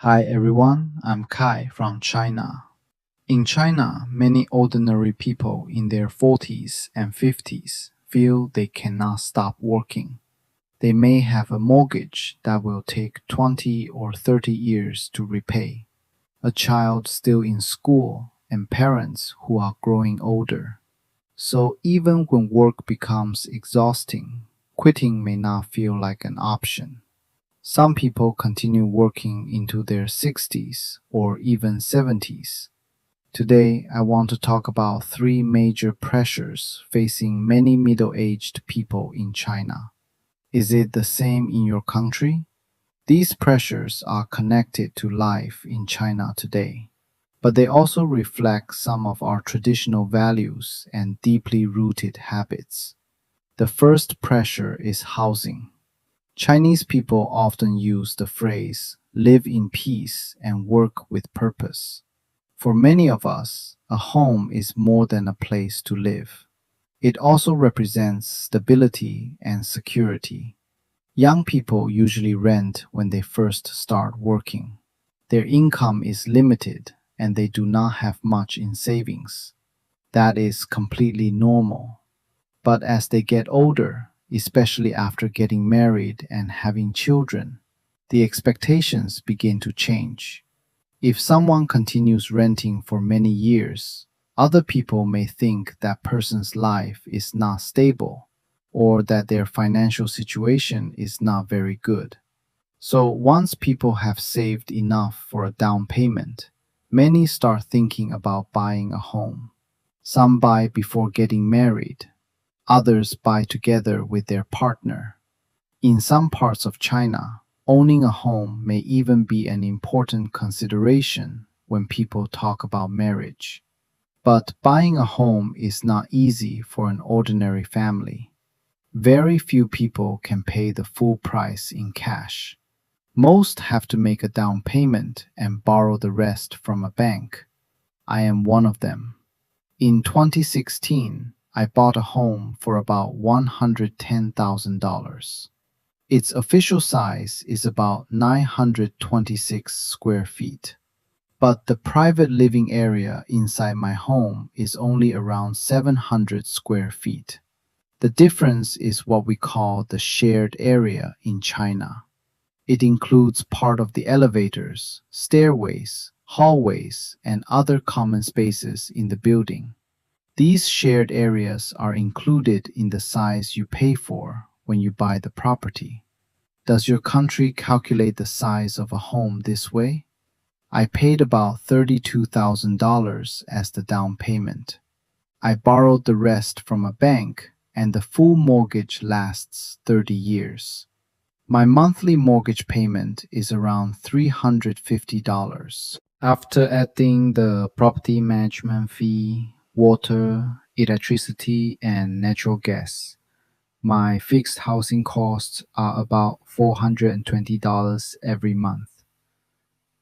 Hi everyone, I'm Kai from China. In China, many ordinary people in their 40s and 50s feel they cannot stop working. They may have a mortgage that will take 20 or 30 years to repay, a child still in school, and parents who are growing older. So even when work becomes exhausting, quitting may not feel like an option. Some people continue working into their 60s or even 70s. Today, I want to talk about three major pressures facing many middle aged people in China. Is it the same in your country? These pressures are connected to life in China today, but they also reflect some of our traditional values and deeply rooted habits. The first pressure is housing. Chinese people often use the phrase live in peace and work with purpose. For many of us, a home is more than a place to live. It also represents stability and security. Young people usually rent when they first start working. Their income is limited and they do not have much in savings. That is completely normal. But as they get older, especially after getting married and having children, the expectations begin to change. If someone continues renting for many years, other people may think that person's life is not stable or that their financial situation is not very good. So once people have saved enough for a down payment, many start thinking about buying a home. Some buy before getting married. Others buy together with their partner. In some parts of China, owning a home may even be an important consideration when people talk about marriage. But buying a home is not easy for an ordinary family. Very few people can pay the full price in cash. Most have to make a down payment and borrow the rest from a bank. I am one of them. In 2016, I bought a home for about $110,000. Its official size is about 926 square feet, but the private living area inside my home is only around 700 square feet. The difference is what we call the shared area in China. It includes part of the elevators, stairways, hallways, and other common spaces in the building. These shared areas are included in the size you pay for when you buy the property. Does your country calculate the size of a home this way? I paid about $32,000 as the down payment. I borrowed the rest from a bank, and the full mortgage lasts 30 years. My monthly mortgage payment is around $350. After adding the property management fee, water, electricity, and natural gas, my fixed housing costs are about $420 every month.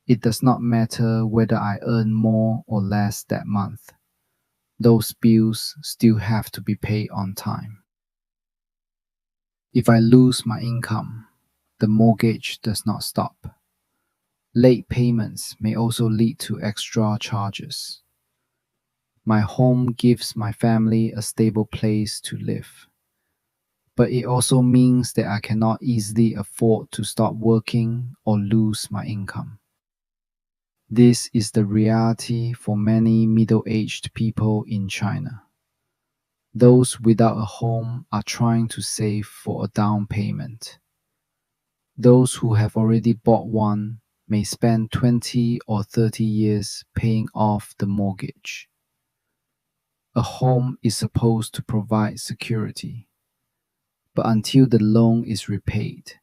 It does not matter whether I earn more or less that month. Those bills still have to be paid on time. If I lose my income, the mortgage does not stop. Late payments may also lead to extra charges. My home gives my family a stable place to live, but it also means that I cannot easily afford to stop working or lose my income. This is the reality for many middle-aged people in China. Those without a home are trying to save for a down payment. Those who have already bought one may spend 20 or 30 years paying off the mortgage. A home is supposed to provide security, but until the loan is repaid,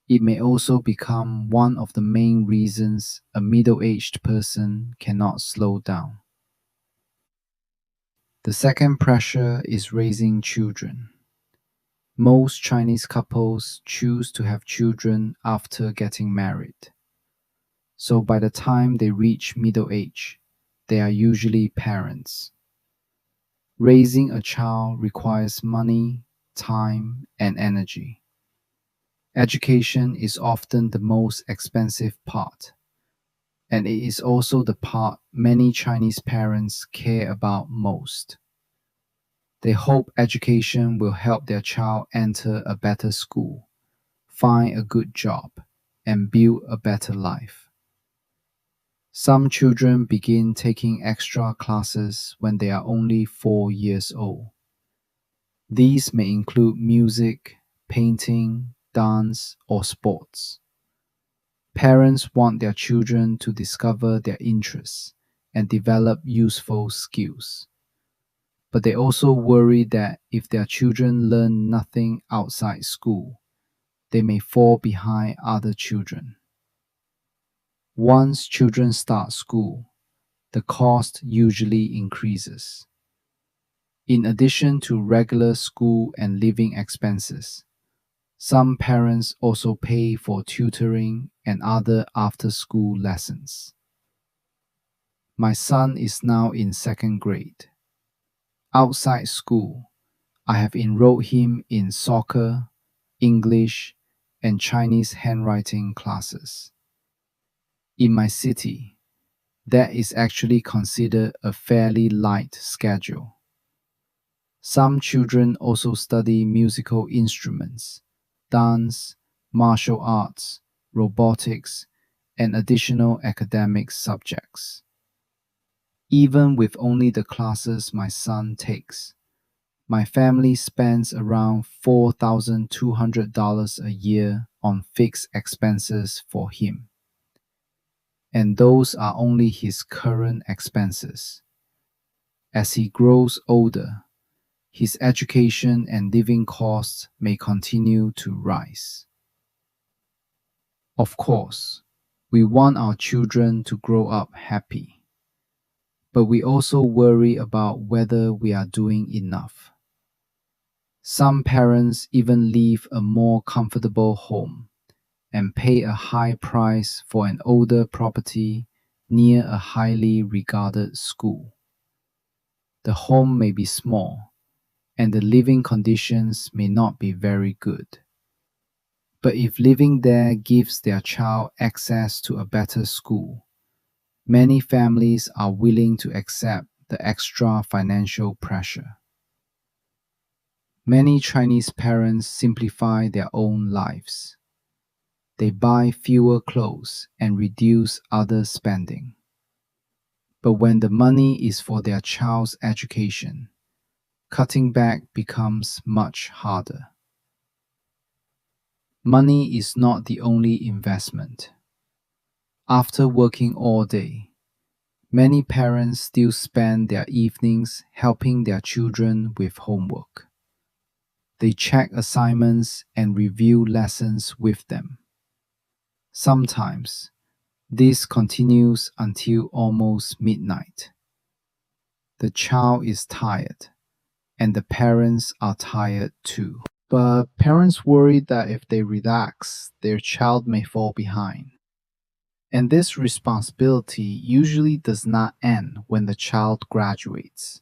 it may also become one of the main reasons a middle-aged person cannot slow down. The second pressure is raising children. Most Chinese couples choose to have children after getting married. So by the time they reach middle age, they are usually parents. Raising a child requires money, time, and energy. Education is often the most expensive part, And it is also the part many Chinese parents care about most. They hope education will help their child enter a better school, find a good job, and build a better life. Some children begin taking extra classes when they are only 4 years old. These may include music, painting, dance, or sports. Parents want their children to discover their interests and develop useful skills. But they also worry that if their children learn nothing outside school, they may fall behind other children. Once children start school, the cost usually increases. In addition to regular school and living expenses, some parents also pay for tutoring and other after school lessons. My son is now in second grade. Outside school, I have enrolled him in soccer, English, and Chinese handwriting classes. In my city, that is actually considered a fairly light schedule. Some children also study musical instruments, dance, martial arts, robotics, and additional academic subjects. Even with only the classes my son takes, my family spends around $4,200 a year on fixed expenses for him. And those are only his current expenses. As he grows older, his education and living costs may continue to rise. Of course, we want our children to grow up happy, but we also worry about whether we are doing enough. Some parents even leave a more comfortable home and pay a high price for an older property near a highly regarded school. The home may be small, and the living conditions may not be very good. But if living there gives their child access to a better school, many families are willing to accept the extra financial pressure. Many Chinese parents simplify their own lives. They buy fewer clothes and reduce other spending. But when the money is for their child's education, cutting back becomes much harder. Money is not the only investment. After working all day, many parents still spend their evenings helping their children with homework. They check assignments and review lessons with them. Sometimes, this continues until almost midnight. The child is tired, and the parents are tired too. But parents worry that if they relax, their child may fall behind. And this responsibility usually does not end when the child graduates.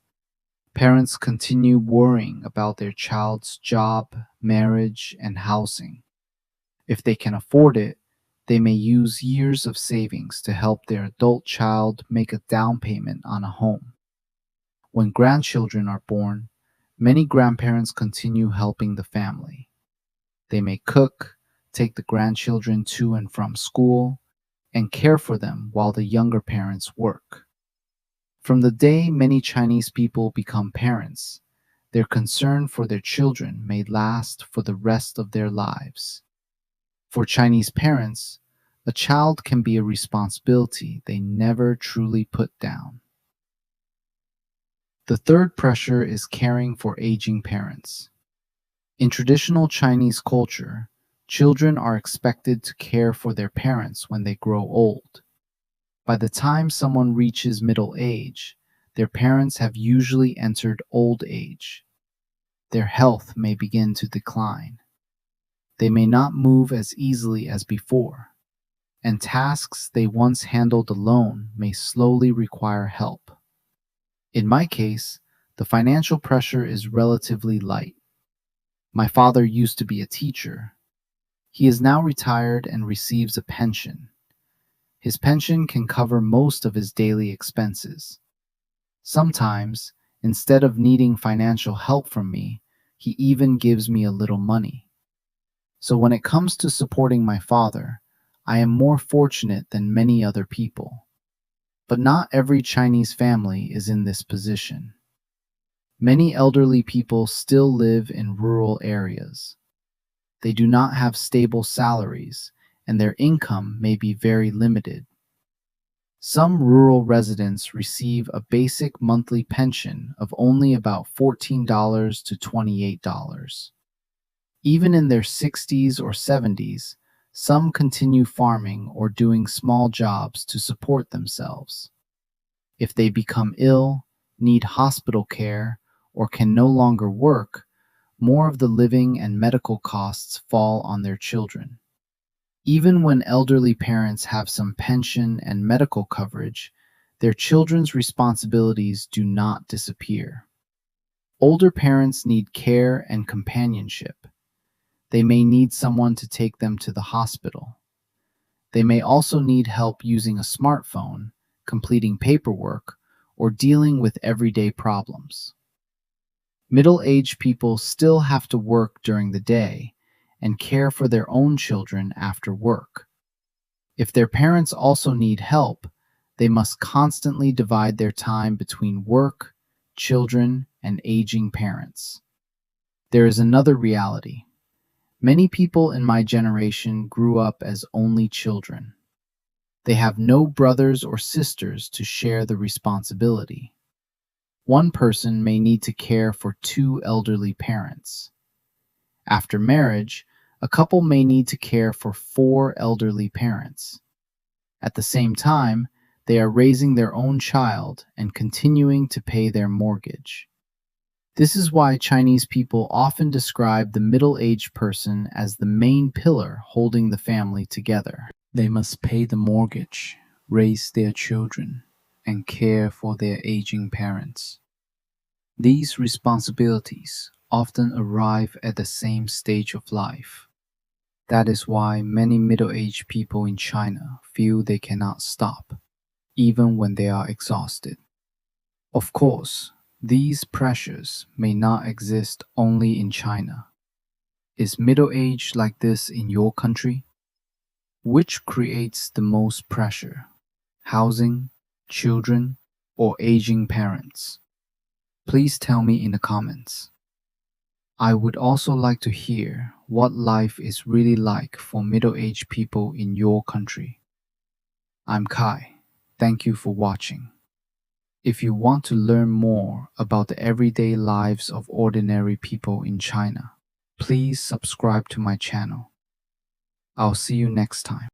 Parents continue worrying about their child's job, marriage, and housing. If they can afford it, they may use years of savings to help their adult child make a down payment on a home. When grandchildren are born, many grandparents continue helping the family. They may cook, take the grandchildren to and from school, and care for them while the younger parents work. From the day many Chinese people become parents, their concern for their children may last for the rest of their lives. For Chinese parents, a child can be a responsibility they never truly put down. The third pressure is caring for aging parents. In traditional Chinese culture, children are expected to care for their parents when they grow old. By the time someone reaches middle age, their parents have usually entered old age. Their health may begin to decline. They may not move as easily as before, and tasks they once handled alone may slowly require help. In my case, the financial pressure is relatively light. My father used to be a teacher. He is now retired and receives a pension. His pension can cover most of his daily expenses. Sometimes, instead of needing financial help from me, he even gives me a little money. So when it comes to supporting my father, I am more fortunate than many other people. But not every Chinese family is in this position. Many elderly people still live in rural areas. They do not have stable salaries, and their income may be very limited. Some rural residents receive a basic monthly pension of only about $14 to $28. Even in their 60s or 70s, some continue farming or doing small jobs to support themselves. If they become ill, need hospital care, or can no longer work, more of the living and medical costs fall on their children. Even when elderly parents have some pension and medical coverage, their children's responsibilities do not disappear. Older parents need care and companionship. They may need someone to take them to the hospital. They may also need help using a smartphone, completing paperwork, or dealing with everyday problems. Middle-aged people still have to work during the day and care for their own children after work. If their parents also need help, they must constantly divide their time between work, children, and aging parents. There is another reality. Many people in my generation grew up as only children. They have no brothers or sisters to share the responsibility. One person may need to care for two elderly parents. After marriage, a couple may need to care for four elderly parents. At the same time, they are raising their own child and continuing to pay their mortgage. This is why Chinese people often describe the middle-aged person as the main pillar holding the family together. They must pay the mortgage, raise their children, and care for their aging parents. These responsibilities often arrive at the same stage of life. That is why many middle-aged people in China feel they cannot stop, even when they are exhausted. Of course, these pressures may not exist only in China. Is middle age like this in your country? Which creates the most pressure? Housing, children, or aging parents? Please tell me in the comments. I would also like to hear what life is really like for middle-aged people in your country. I'm Kai. Thank you for watching. If you want to learn more about the everyday lives of ordinary people in China, please subscribe to my channel. I'll see you next time.